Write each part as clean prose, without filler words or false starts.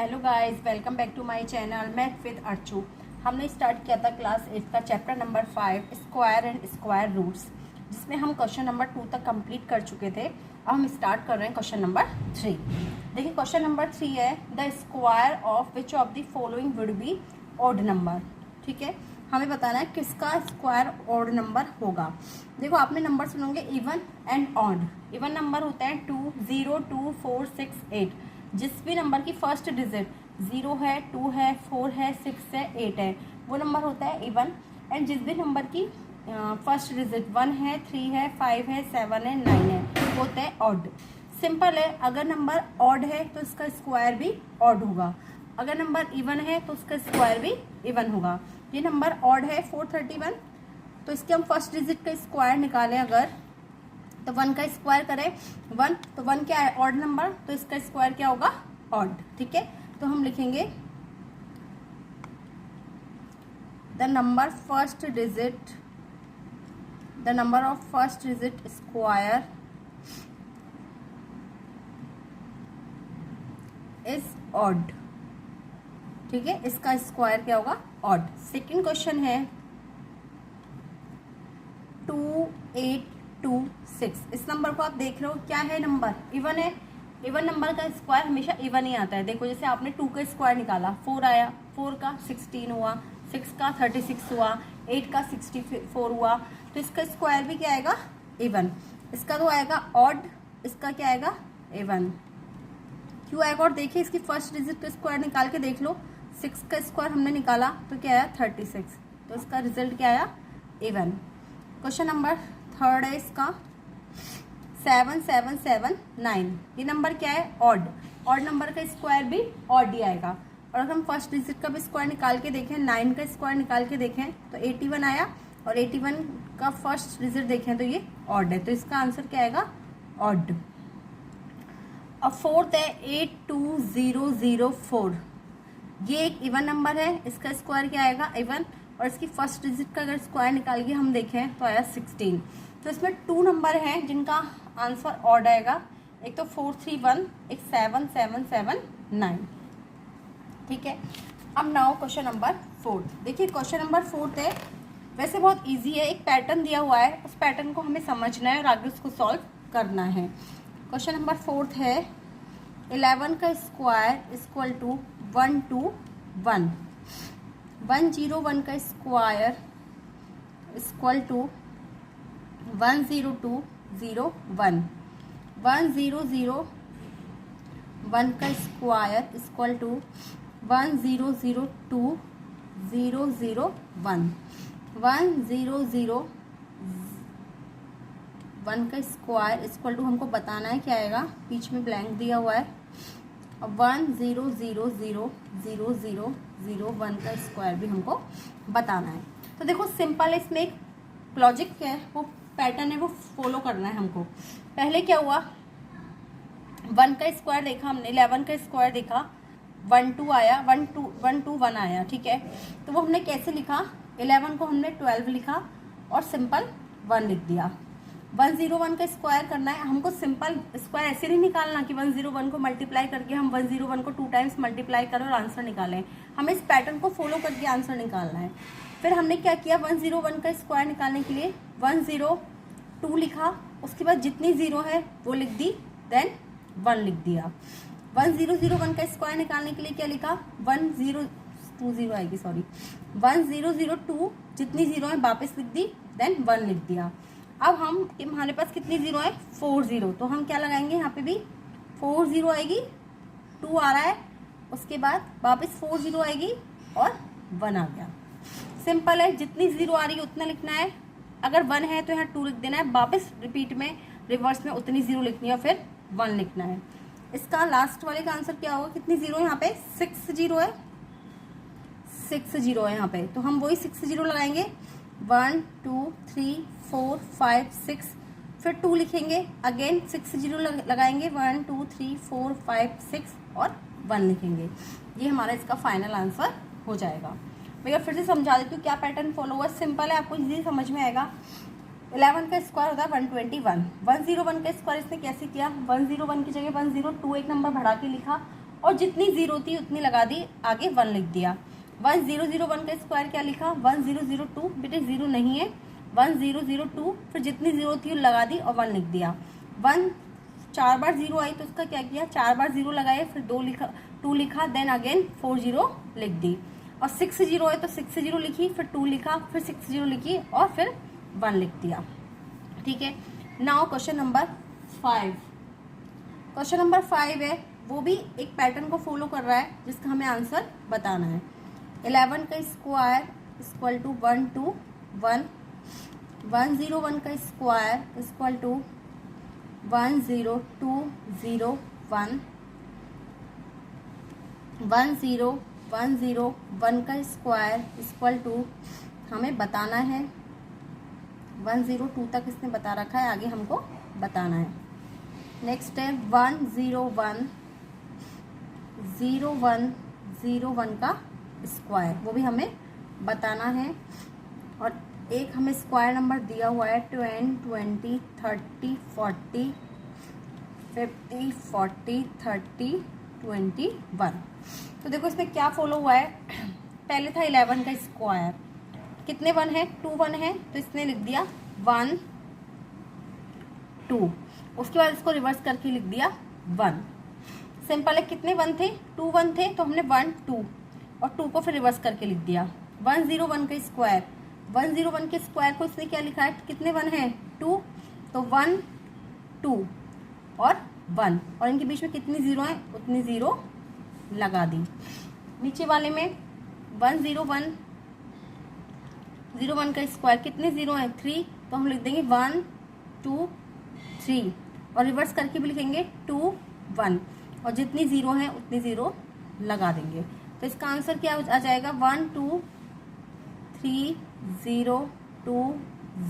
Hello guys, welcome back to my channel math with Archu. हमने start किया था class 8 का chapter number 5 square and square roots, जिसमें हम क्वेश्चन नंबर 2 तक कंप्लीट कर चुके थे। अब हम स्टार्ट कर रहे हैं क्वेश्चन नंबर 3। देखिए क्वेश्चन नंबर 3 है the square of which of the following would be odd number. ठीक है, हमें बताना है किसका स्क्वायर ऑड नंबर होगा। देखो आपने नंबर सुनोगे even and odd. Even number होता है 2, 0, 2, 4, 6, 8। जिस भी नंबर की फर्स्ट डिजिट 0 है, 2 है, 4 है, 6 है, 8 है, वो नंबर होता है इवन। एंड जिस भी नंबर की फर्स्ट डिजिट 1 है, 3 है, 5 है, 7 है, 9 है, वो होता है ऑड। सिंपल है, अगर नंबर ऑड है तो इसका स्क्वायर भी ऑड होगा, अगर नंबर इवन है तो उसका स्क्वायर भी इवन होगा। ये नंबर ऑड है 431, तो इसके हम फर्स्ट डिजिट का स्क्वायर निकालें अगर, तो 1 का स्क्वायर करें 1, तो 1 क्या है ऑड नंबर, तो इसका स्क्वायर क्या होगा ऑड। ठीक है, तो हम लिखेंगे the number of first digit square is odd. ठीक है, इसका स्क्वायर क्या होगा ऑड। सेकंड क्वेश्चन है 2826। इस नंबर को आप देख रहे हो क्या है, नंबर इवन है। इवन नंबर का स्क्वायर हमेशा इवन ही आता है। देखो जैसे आपने 2 का स्क्वायर निकाला 4 आया, 4 का 16 हुआ, 6 का 36 हुआ, 8 का 64 हुआ, तो इसका स्क्वायर भी क्या आएगा इवन। इसका तो आएगा ऑड, इसका क्या आएगा इवन। क्यों आएगा और देखिए इसकी फर्स्ट डिजिट का स्क्वायर निकाल के देख लो। 6 का स्क्वायर हमने निकाला तो क्या आया 36, तो इसका रिजल्ट क्या आया इवन। क्वेश्चन नंबर 3 है इसका 7779। ये नंबर क्या है ऑड। ऑड नंबर का स्क्वायर भी ऑड ही आएगा। और अगर हम फर्स्ट डिजिट का भी स्क्वायर निकाल के देखें, 9 का स्क्वायर निकाल के देखें तो 81 आया, और 81 का फर्स्ट डिजिट देखें तो ये ऑड है, तो इसका आंसर क्या आएगा ऑड। अब फोर्थ है 82004। ये एक इवन नंबर है, इसका स्क्वायर क्या आएगा इवन, और इसकी फर्स्ट डिजिट का अगर स्क्वायर निकाल के हम देखें तो आया 16। तो इसमें 2 नंबर हैं जिनका आंसर ऑड आएगा, एक तो 431, एक 7779। ठीक है, अब नाउ क्वेश्चन नंबर 4। देखिए क्वेश्चन नंबर 4 है, वैसे बहुत इजी है, एक पैटर्न दिया हुआ है, उस पैटर्न को हमें समझना है और आगे उसको सॉल्व करना है। क्वेश्चन नंबर 4 है 11 का स्क्वायर इक्वल टू 121। 101 का स्क्वायर इक्वल टू 10201। 1001 का स्क्वायर इक्वल टू 1002,001। 1001 का स्क्वायर इक्वल टू हमको बताना है क्या आएगा, बीच में ब्लैंक दिया हुआ है। अब 10000001 का स्क्वायर भी हमको बताना है। तो देखो सिंपल, इसमें एक लॉजिक है, वो पैटर्न है, वो फॉलो करना है हमको। पहले क्या हुआ, 1 का स्क्वायर देखा हमने, 11 का स्क्वायर देखा, 12 आया, 121 आया। ठीक है, तो वो हमने कैसे लिखा, 11 को हमने 12 लिखा और सिंपल 1 लिख दिया। 101 का स्क्वायर करना है हमको, सिंपल स्क्वायर ऐसे नहीं निकालना कि 101 को मल्टीप्लाई करके हम 101 को 2 टाइम्स मल्टीप्लाई करें और आंसर निकालें। हमें इस पैटर्न को फॉलो करके आंसर निकालना है। फिर हमने क्या किया, 101 का स्क्वायर निकालने के लिए 102 लिखा, उसके बाद जितनी जीरो है वो लिख दी, देन 1 लिख दिया। 1001 का स्क्वायर निकालने के लिए क्या लिखा, 1020 आएगी, सॉरी 1002, जितनी जीरो है वापस लिख दी, देन 1 लिख दिया। अब हम हमारे पास कितनी जीरो है 40, तो हम क्या लगाएंगे, यहाँ पे भी 40 आएगी, 2 आ रहा है, उसके बाद वापस 40 आएगी और 1 आ गया। सिंपल है, जितनी जीरो आ रही है उतना लिखना है, अगर 1 है तो यहाँ 2 लिख देना है, वापस रिपीट में रिवर्स में उतनी जीरो लिखनी है, फिर 1 लिखना है। इसका लास्ट वाले का आंसर क्या होगा, कितनी जीरो है यहाँ पे 6 जीरो है, 6 जीरो है यहाँ पे, तो हम वही 6 जीरो लगाएंगे, 1 2 3 4 5 6, फिर 2 लिखेंगे, अगेन 6 जीरो लगाएंगे, 1 2 3 4 5 6 और 1 लिखेंगे। ये हमारा इसका फाइनल आंसर हो जाएगा। मैं फिर से समझा देती हूँ क्या पैटर्न फॉलो हुआ, सिंपल है, आपको इजीली समझ में आएगा। 11 का स्क्वायर होता है 121। 101 का स्क्वायर इसने कैसे किया, 101 की जगह 102 एक नंबर बढ़ा के लिखा और जितनी जीरो थी उतनी लगा दी, आगे 1 लिख दिया। 1001 का स्क्वायर क्या लिखा, 1002, बेटे जीरो नहीं है, 1002, फिर जितनी जीरो थी लगा दी और 1 लिख दिया। 1 4 बार जीरो आई तो उसका क्या किया, 4 बार जीरो लगाए, फिर 2 लिखा, देन अगेन 4 जीरो लिख दी। और 6 जीरो है तो 6 जीरो लिखी, फिर 2 लिखा, फिर 6 जीरो लिखी और फिर 1 लिख दिया। ठीक है, now question number 5। Question number 5 है, वो भी एक पैटर्न को फॉलो कर रहा है जिसका हमें आंसर बताना है। 11 का स्क्वायर इक्वल टू 121, 101 का स्क्वायर इक्वल टू 10201, 101 का स्क्वायर इक्वल टू हमें बताना है 102 तक इसने बता रखा है, आगे हमको बताना है। नेक्स्ट है 101 का स्क्वायर, वो भी हमें बताना है। और एक हमें स्क्वायर नंबर दिया हुआ है 10, 20, 30, 40, 50, 40, 30, 21। तो देखो इसमें क्या फॉलो हुआ है, पहले था 11 का स्क्वायर, कितने 1 है, 2 1 है, तो इसने लिख दिया 1 2, उसके बाद इसको रिवर्स करके लिख दिया 1। सिंपल है, कितने 1 थे, 2 1 थे, तो हमने 1 2 और 2 को फिर रिवर्स करके लिख दिया। 101 का स्क्वायर, 101 के स्क्वायर को इसने क्या लिखा है, कितने 1 है, 2, तो 1 2 और 1, और इनके बीच में कितनी जीरो है, उतनी जीरो लगा दी। नीचे वाले में 101 का स्क्वायर, कितने जीरो है, 3, तो हम लिख देंगे 1 2 3 और रिवर्स करके भी लिखेंगे 2 1, और जितनी जीरो है उतनी जीरो लगा देंगे। तो इसका आंसर क्या आ जाएगा, 1 2 3 0 2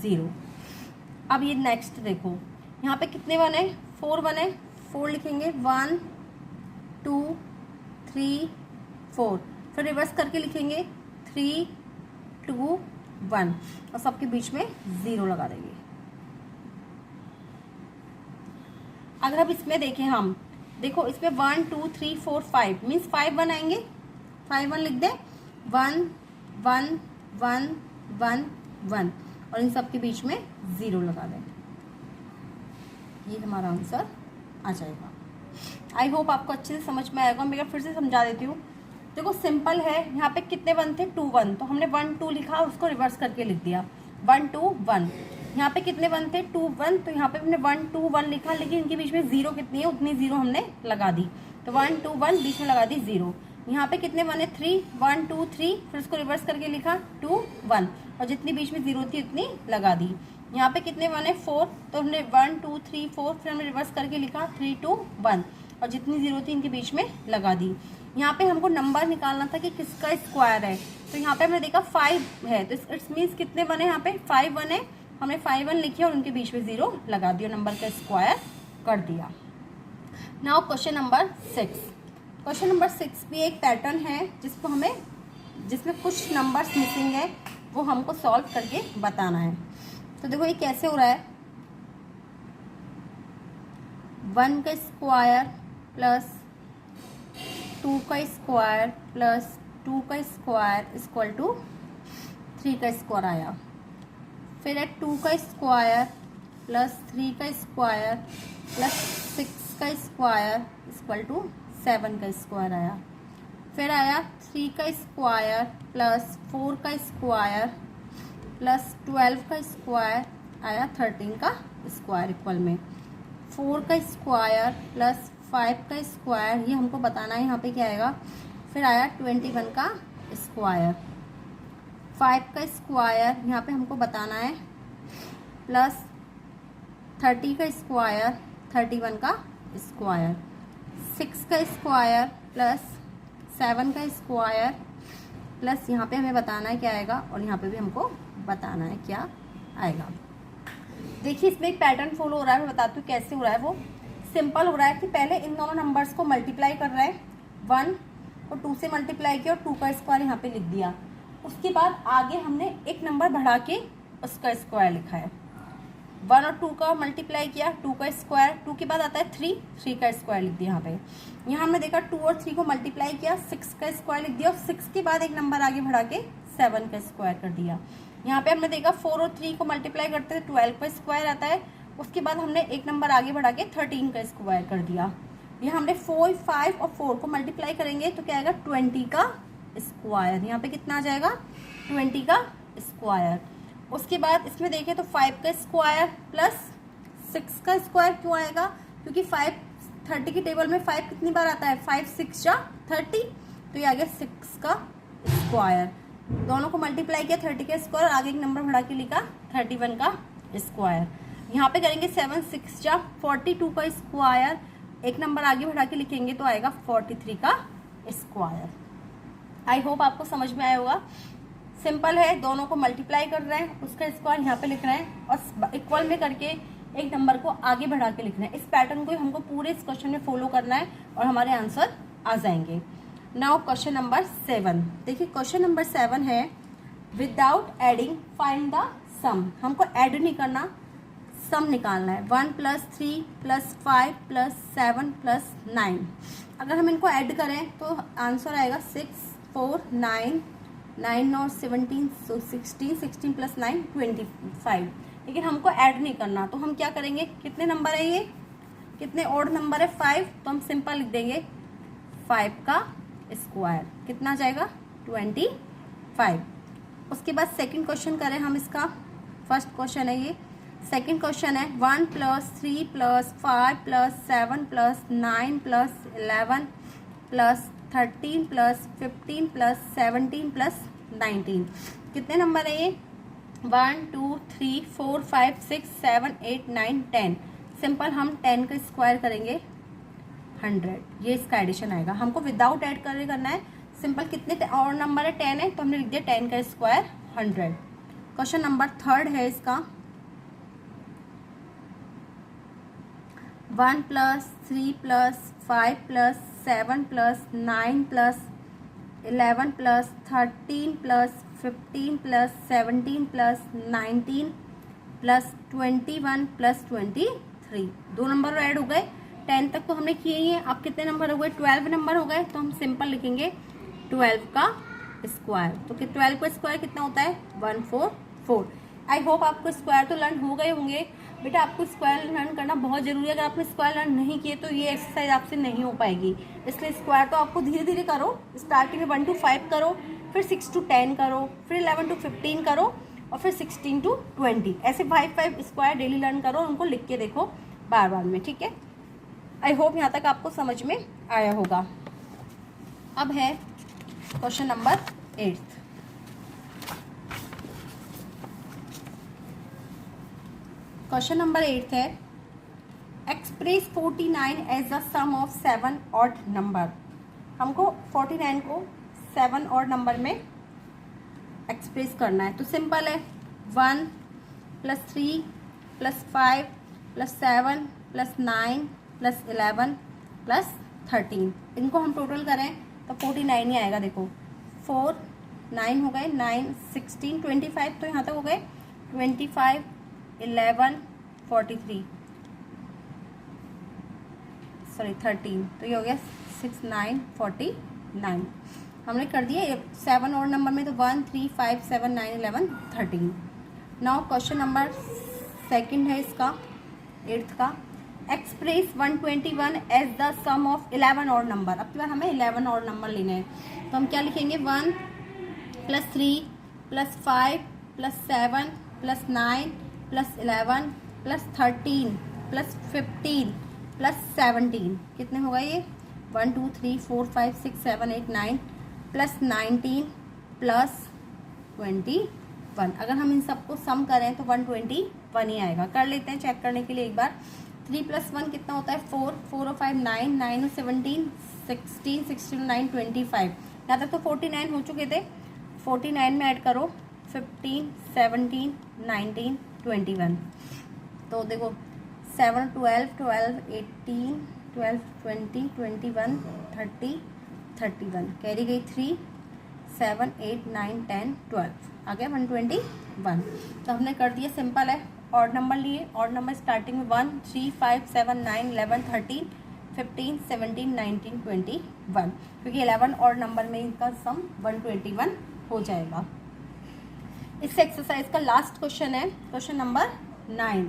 0। अब ये नेक्स्ट देखो, यहाँ पे कितने 1 है, 4 1 है, 4 लिखेंगे, 1 2 3 4, फिर रिवर्स करके लिखेंगे 3 2 1 और सबके बीच में 0 लगा देंगे। अगर अब इसमें देखें हम, देखो इसमें 1 2 3 4 5 मीन्स 5 1 आएंगे, 5 1 लिख दें, 1 1 1 1 1 और इन सब के बीच में 0 लगा दें। ये हमारा आंसर आ जाएगा। आई होप आपको अच्छे से समझ में आएगा। मैं फिर से समझा देती हूँ। देखो सिंपल है, यहाँ पे कितने 1 थे, 2 1, तो हमने 1 2 लिखा, उसको रिवर्स करके लिख दिया 1 2 1। यहाँ पे कितने 1 थे, 2 1, तो यहाँ पे हमने 1 2 1 लिखा, लेकिन इनके बीच में 0 कितनी है, उतनी 0 हमने लगा दी, तो 1 2 1 बीच में लगा दी 0। यहाँ पे कितने 1 है, 3, 1 2 3, फिर उसको रिवर्स करके लिखा 2 1 और जितनी बीच में 0 थी उतनी लगा दी। यहाँ पे कितने 1 है, 4, तो हमने 1 2 3 4, फिर हमने रिवर्स करके लिखा 3 2 1 और जितनी 0 थी इनके बीच में लगा दी। यहाँ पे हमको नंबर निकालना था कि किसका स्क्वायर है, तो यहाँ पे हमने देखा 5 है, तो इट्स मीन्स कितने 1 है, यहाँ पे 5 1 है, हमने 5 1 लिखे और उनके बीच में 0 लगा दिया, नंबर का स्क्वायर कर दिया। Now question number 6। Question number 6 भी एक पैटर्न है जिसमें कुछ नंबर्स मिसिंग है, वो हमको सॉल्व करके बताना है। तो देखो ये कैसे हो रहा है, 1 का स्क्वायर प्लस 2 का स्क्वायर प्लस 2 का स्क्वायर इक्वल टू 3 का स्क्वायर आया। फिर है 2 का स्क्वायर प्लस 3 का स्क्वायर प्लस 6 का स्क्वायर इक्वल टू 7 का स्क्वायर आया। फिर आया 3 का स्क्वायर प्लस 4 का स्क्वायर प्लस 12 का स्क्वायर आया 13 का स्क्वायर इक्वल में। 4 का स्क्वायर प्लस 5 का स्क्वायर, ये हमको बताना है यहाँ पे क्या आएगा। फिर आया 21 का स्क्वायर, 5 का स्क्वायर यहाँ पे हमको बताना है, प्लस 30 का स्क्वायर 31 का स्क्वायर, 6 का स्क्वायर प्लस 7 का स्क्वायर प्लस यहाँ पे हमें बताना है क्या आएगा, और यहाँ पे भी हमको बताना है क्या आएगा। देखिए इसमें एक पैटर्न फॉलो हो रहा है, मैं बताती हूँ कैसे हो रहा है। वो सिंपल हो रहा है कि पहले इन दोनों नंबर्स को मल्टीप्लाई कर रहे हैं, 1 को 2 से मल्टीप्लाई किया और 2 का स्क्वायर यहाँ पे लिख दिया। उसके बाद आगे हमने एक नंबर बढ़ा के उसका स्क्वायर लिखा है। 1 और 2 का मल्टीप्लाई किया, 2 का स्क्वायर, 2 के बाद आता है 3, 3 का स्क्वायर लिख दिया यहाँ पे। यहाँ हमने देखा 2 और 3 को मल्टीप्लाई किया, 6 का स्क्वायर लिख दिया और 6 के बाद एक नंबर आगे बढ़ा के 7 का स्क्वायर कर दिया। यहाँ पे हमने देखा 4 और 3 को मल्टीप्लाई करते हैं 12 का स्क्वायर आता है, उसके बाद हमने एक नंबर आगे बढ़ा के 13 का स्क्वायर कर दिया। यहाँ हमने 4, 5 और 4 को मल्टीप्लाई करेंगे तो क्या आएगा 20 का स्क्वायर। यहाँ पे कितना आ जाएगा 20 का स्क्वायर। उसके बाद इसमें देखें तो 5 का स्क्वायर प्लस 6 का स्क्वायर क्यों आएगा, क्योंकि 5 30 की टेबल में 5 कितनी बार आता है, 5 6 जा 30, तो ये आ गया 6 का स्क्वायर। दोनों को मल्टीप्लाई किया 30 का स्क्वायर, आगे एक नंबर बढ़ा के लिखा 31 का स्क्वायर। यहाँ पे करेंगे 7 6 जा 42 का स्क्वायर, एक नंबर आगे बढ़ा के लिखेंगे तो आएगा 43 का स्क्वायर। आई होप आपको समझ में आया होगा। सिंपल है, दोनों को मल्टीप्लाई कर रहे हैं, उसका स्क्वायर यहाँ पे लिख रहे हैं और इक्वल में करके एक नंबर को आगे बढ़ा के लिखना है। इस पैटर्न को हमको पूरे इस क्वेश्चन में फॉलो करना है और हमारे आंसर आ जाएंगे। Now question number 7। देखिए क्वेश्चन नंबर 7 है विदाउट एडिंग फाइंड द सम। हमको ऐड नहीं करना, सम निकालना है। 1 + 3 + 5 + 7 + 9। अगर हम इनको ऐड करें तो आंसर आएगा 6 4 9 9 और 17 so 16 16 + 9 25। लेकिन हमको ऐड नहीं करना, तो हम क्या करेंगे, कितने नंबर है ये, कितने ऑड नंबर है 5, तो हम सिंपल लिख देंगे 5 का स्क्वायर। कितना जाएगा 25। उसके बाद सेकंड क्वेश्चन करें हम इसका, फर्स्ट क्वेश्चन है ये, सेकंड क्वेश्चन है 1 + 3 + 5 + 7 + 9 + 11 + 13 + 15 + 17 + 19। कितने नंबर है ये, 1 2 3 4 5 6 7 8 9 10। सिंपल हम 10 का स्क्वायर करेंगे 100, ये इसका एडिशन आएगा। हमको विदाउट ऐड करना है। सिंपल कितने और नंबर है 10 है, तो हमने लिख दिया 10 का स्क्वायर 100। क्वेश्चन नंबर 3 है इसका 1 + 3 + 5 + 7 + 9 + 11 + 13 + 15 + 17 + 19 + 21 + 23। 2 नंबर ऐड हो गए, 10 तक तो हमने किए ही हैं। अब कितने नंबर हो गए, 12 नंबर हो गए, तो हम सिंपल लिखेंगे 12 का स्क्वायर। तो 12 का स्क्वायर कितना होता है 144। आई होप आपको स्क्वायर तो लर्न हो गए होंगे। बेटा आपको स्क्वायर लर्न करना बहुत जरूरी है। अगर आपने स्क्वायर लर्न नहीं किए तो ये एक्सरसाइज आपसे नहीं हो पाएगी। इसलिए स्क्वायर तो आपको धीरे धीरे करो। स्टार्टिंग में 1 to 5 करो, फिर 6 to 10 करो, फिर 11 to 15 करो और फिर 16 to 20। ऐसे 5 स्क्वायर डेली लर्न करो, उनको लिख के देखो बार बार में, ठीक है। आई होप यहाँ तक आपको समझ में आया होगा। अब है क्वेश्चन नंबर 8। क्वेश्चन नंबर 8 है express 49 as the sum of 7 odd number. हमको 49 को 7 ऑड नंबर में एक्सप्रेस करना है। तो सिंपल है 1 + 3 + 5 + 7 + 9 + 11 + 13। इनको हम टोटल करें तो 49 ही आएगा। देखो 4 9 हो गए, 9 16 25, तो यहाँ तक हो गए 25 11 43 सॉरी 13, तो ये हो गया 6 9 49। हमने कर दिया 7 और नंबर में, तो 1 3 5 7 9 11 13। नाउ क्वेश्चन नंबर 2 है इसका 8th का express 121 as the sum of 11 और नंबर। अब की बार हमें 11 और नंबर लेने हैं, तो हम क्या लिखेंगे 1 + 3 + 5 + 7 + 9 + 11 + 13 + 15 + 17। कितने होगा ये 1 2 3 4 5 6 7 8 9 + 19 + 21। अगर हम इन सबको सम करें तो 121 ही आएगा। कर लेते हैं चेक करने के लिए एक बार। 3 + 1 कितना होता है 4 4 और 5 9 9 और 17 16 16 9 25। यहाँ तक तो 49 हो चुके थे। 49 में ऐड करो 15 17 19 21। तो देखो 7 12 12 18 12 20 21 30 31 कैरी गई 3 7 8 9 10 12 आ गया 121। तो हमने कर दिया। सिंपल है, ऑड नंबर लिए, ऑड नंबर स्टार्टिंग में 1, 3, 5, 7, 9, 11, 13, 15, 17, 19, 21, क्योंकि 11 ऑड नंबर में इनका सम 121 हो जाएगा। इस एक्सरसाइज का लास्ट क्वेश्चन है question number 9।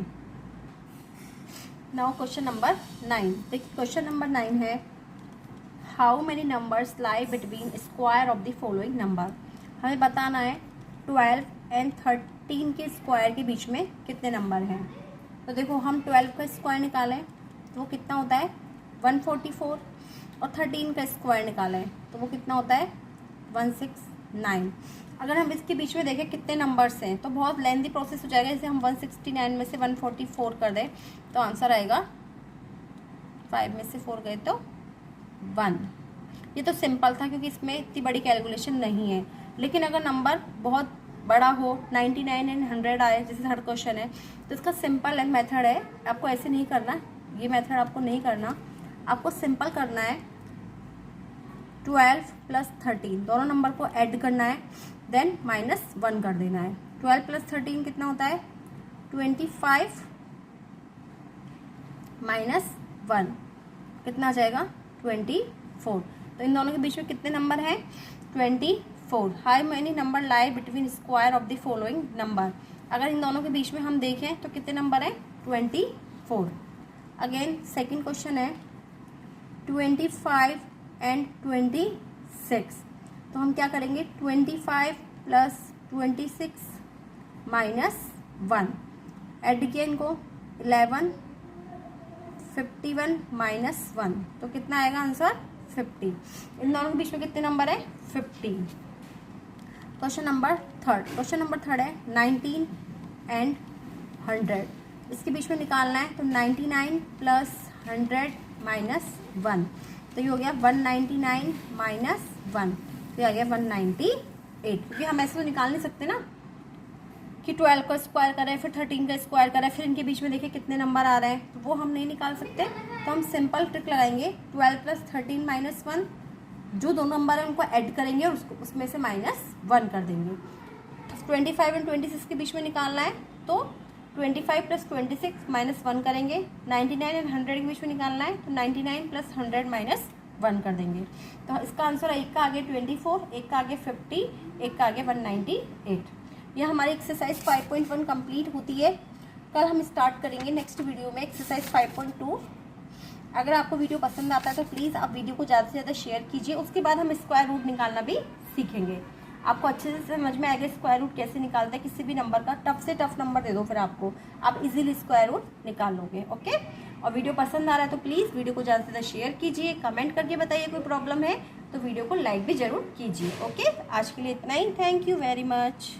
Now question number 9, देखिए क्वेश्चन नंबर 9 है how many numbers lie between square of the following number. हमें बताना है 12 एंड 13 के स्क्वायर के बीच में कितने नंबर हैं। तो देखो हम 12 का स्क्वायर निकालें तो वो कितना होता है 144, और 13 का स्क्वायर निकालें तो वो कितना होता है 169। अगर हम इसके बीच में देखें कितने नंबर्स हैं तो बहुत लेंथी प्रोसेस हो जाएगा। जैसे हम 169 में से 144 कर दें तो आंसर आएगा 5 में से 4 गए तो 1। ये तो सिंपल था क्योंकि इसमें इतनी बड़ी कैलकुलेशन नहीं है। लेकिन अगर नंबर बहुत बड़ा हो 99 एंड 100 आए, जैसे थर्ड क्वेश्चन है, तो इसका सिंपल मेथड है, आपको ऐसे नहीं करना, ये मेथड आपको नहीं करना, आपको सिंपल करना है 12 प्लस 13 दोनों नंबर को ऐड करना है, देन -1 कर देना है। 12 प्लस 13 कितना होता है 25 -1 कितना आ जाएगा 24। तो इन दोनों के बीच में कितने नंबर हैं 24। How many number lie between square of the following number. अगर इन दोनों के बीच में हम देखें तो कितने नंबर हैं 24। अगेन सेकंड क्वेश्चन है 25 एंड 26। तो हम क्या करेंगे 25 प्लस 26 -1 ऐड किया इनको 11 51 -1 तो कितना आएगा आंसर 50। इन दोनों के बीच में कितने नंबर है 50। क्वेश्चन नंबर थर्ड है 19 एंड 100। इसके बीच में निकालना है तो 99 प्लस 100 -1 तो ये हो गया 199 -1 तो ये आ गया 198। क्योंकि हम ऐसे तो निकाल नहीं सकते ना कि 12 का स्क्वायर करें फिर 13 का स्क्वायर करें फिर इनके बीच में देखिए कितने नंबर आ रहे हैं, तो वो हम नहीं निकाल सकते। तो हम सिंपल ट्रिक लगाएंगे 12 प्लस 13 -1, जो दो नंबर है उनको ऐड करेंगे और उसको उसमें से -1 कर देंगे। 25 एंड 26 के बीच में निकालना है तो 25 प्लस 26 -1 करेंगे। 99 एंड 100 के बीच में निकालना है तो 99 प्लस 100 -1 कर देंगे। तो इसका आंसर एक का आगे 24, एक का आगे 50, एक का आगे 198। यह हमारी एक्सरसाइज 5.1 कंप्लीट होती है। कल हम स्टार्ट करेंगे नेक्स्ट वीडियो में एक्सरसाइज 5.2। अगर आपको वीडियो पसंद आता है तो प्लीज़ आप वीडियो को ज़्यादा से ज़्यादा शेयर कीजिए। उसके बाद हम स्क्वायर रूट निकालना भी सीखेंगे। आपको अच्छे से समझ में आएगा स्क्वायर रूट कैसे निकालते हैं किसी भी नंबर का। टफ से टफ नंबर दे दो फिर आपको, आप इजीली स्क्वायर रूट निकाल लोगे। ओके, और वीडियो पसंद आ रहा है तो प्लीज़ वीडियो को ज़्यादा से ज़्यादा शेयर कीजिए, कमेंट करके बताइए कोई प्रॉब्लम है तो वीडियो को लाइक भी ज़रूर कीजिए। ओके, आज के लिए इतना ही। Thank you very much.